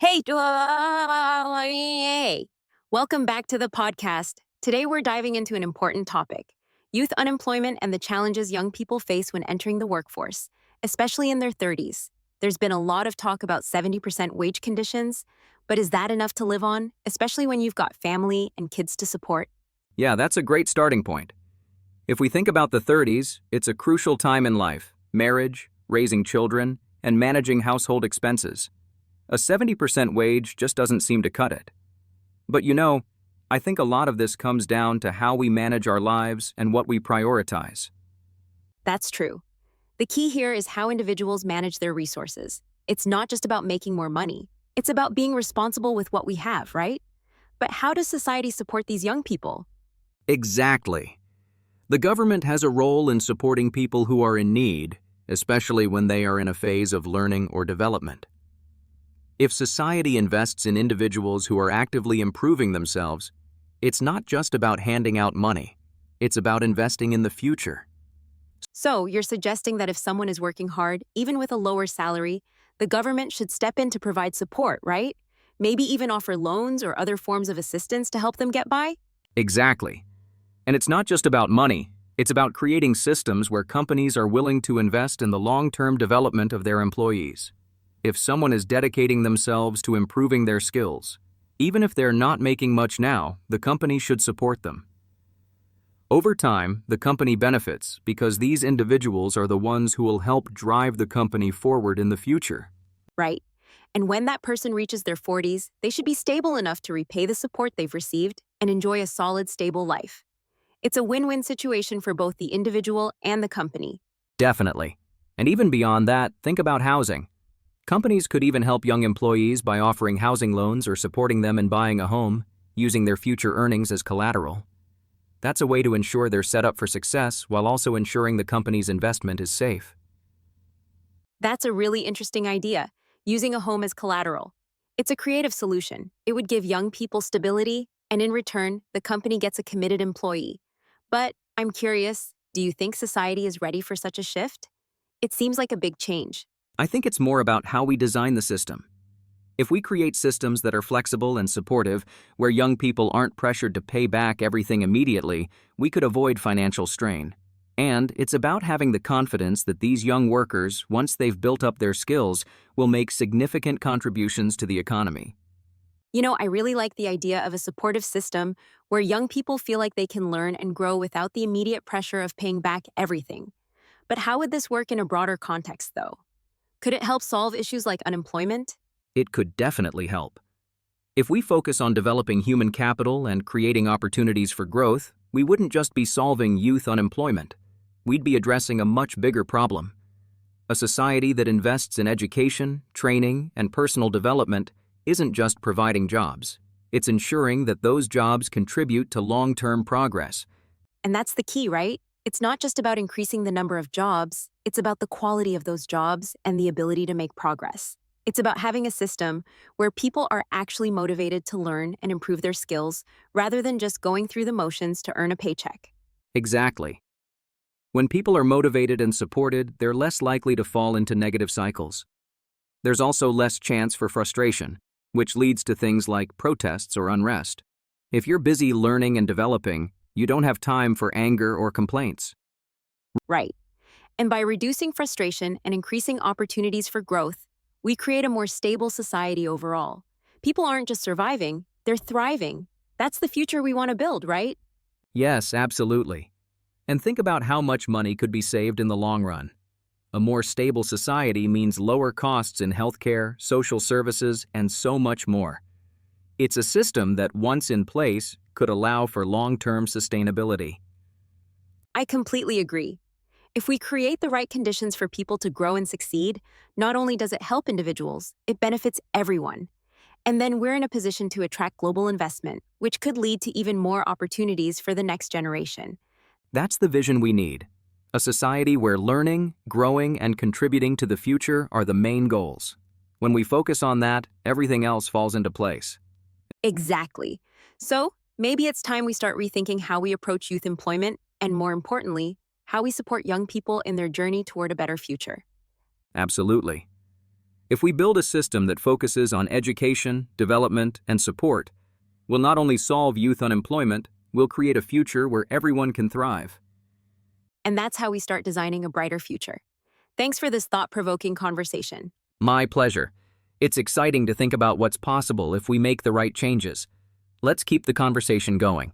Hey, hey. Welcome back to the podcast. Today we're diving into an important topic: youth unemployment and the challenges young people face when entering the workforce, especially in their 30s. There's been a lot of talk about 70% wage conditions, but is that enough to live on, especially when you've got family and kids to support? Yeah, that's a great starting point. If we think about the 30s, it's a crucial time in life: marriage, raising children, and managing household expenses. A 70% wage just doesn't seem to cut it. But I think a lot of this comes down to how we manage our lives and what we prioritize. That's true. The key here is how individuals manage their resources. It's not just about making more money. It's about being responsible with what we have, right? But how does society support these young people? Exactly. The government has a role in supporting people who are in need, especially when they are in a phase of learning or development. If society invests in individuals who are actively improving themselves, it's not just about handing out money. It's about investing in the future. So, you're suggesting that if someone is working hard, even with a lower salary, the government should step in to provide support, right? Maybe even offer loans or other forms of assistance to help them get by? Exactly. And it's not just about money. It's about creating systems where companies are willing to invest in the long-term development of their employees. If someone is dedicating themselves to improving their skills, even if they're not making much now, the company should support them. Over time, the company benefits because these individuals are the ones who will help drive the company forward in the future. Right. And when that person reaches their 40s, they should be stable enough to repay the support they've received and enjoy a solid, stable life. It's a win-win situation for both the individual and the company. Definitely. And even beyond that, think about housing. Companies could even help young employees by offering housing loans or supporting them in buying a home, using their future earnings as collateral. That's a way to ensure they're set up for success while also ensuring the company's investment is safe. That's a really interesting idea, using a home as collateral. It's a creative solution. It would give young people stability, and in return, the company gets a committed employee. But I'm curious, do you think society is ready for such a shift? It seems like a big change. I think it's more about how we design the system. If we create systems that are flexible and supportive, where young people aren't pressured to pay back everything immediately, we could avoid financial strain. And it's about having the confidence that these young workers, once they've built up their skills, will make significant contributions to the economy. I really like the idea of a supportive system where young people feel like they can learn and grow without the immediate pressure of paying back everything. But how would this work in a broader context, though? Could it help solve issues like unemployment? It could definitely help. If we focus on developing human capital and creating opportunities for growth, we wouldn't just be solving youth unemployment. We'd be addressing a much bigger problem. A society that invests in education, training, and personal development isn't just providing jobs. It's ensuring that those jobs contribute to long-term progress. And that's the key, right? It's not just about increasing the number of jobs, it's about the quality of those jobs and the ability to make progress. It's about having a system where people are actually motivated to learn and improve their skills rather than just going through the motions to earn a paycheck. Exactly. When people are motivated and supported, they're less likely to fall into negative cycles. There's also less chance for frustration, which leads to things like protests or unrest. If you're busy learning and developing, you don't have time for anger or complaints. Right. And by reducing frustration and increasing opportunities for growth, we create a more stable society overall. People aren't just surviving, they're thriving. That's the future we want to build, right? Yes, absolutely. And think about how much money could be saved in the long run. A more stable society means lower costs in healthcare, social services, and so much more. It's a system that, once in place, could allow for long-term sustainability. I completely agree. If we create the right conditions for people to grow and succeed, not only does it help individuals, it benefits everyone. And then we're in a position to attract global investment, which could lead to even more opportunities for the next generation. That's the vision we need. A society where learning, growing, and contributing to the future are the main goals. When we focus on that, everything else falls into place. Exactly. So, maybe it's time we start rethinking how we approach youth employment and, more importantly, how we support young people in their journey toward a better future. Absolutely. If we build a system that focuses on education, development, and support, we'll not only solve youth unemployment, we'll create a future where everyone can thrive. And that's how we start designing a brighter future. Thanks for this thought-provoking conversation. My pleasure. It's exciting to think about what's possible if we make the right changes. Let's keep the conversation going.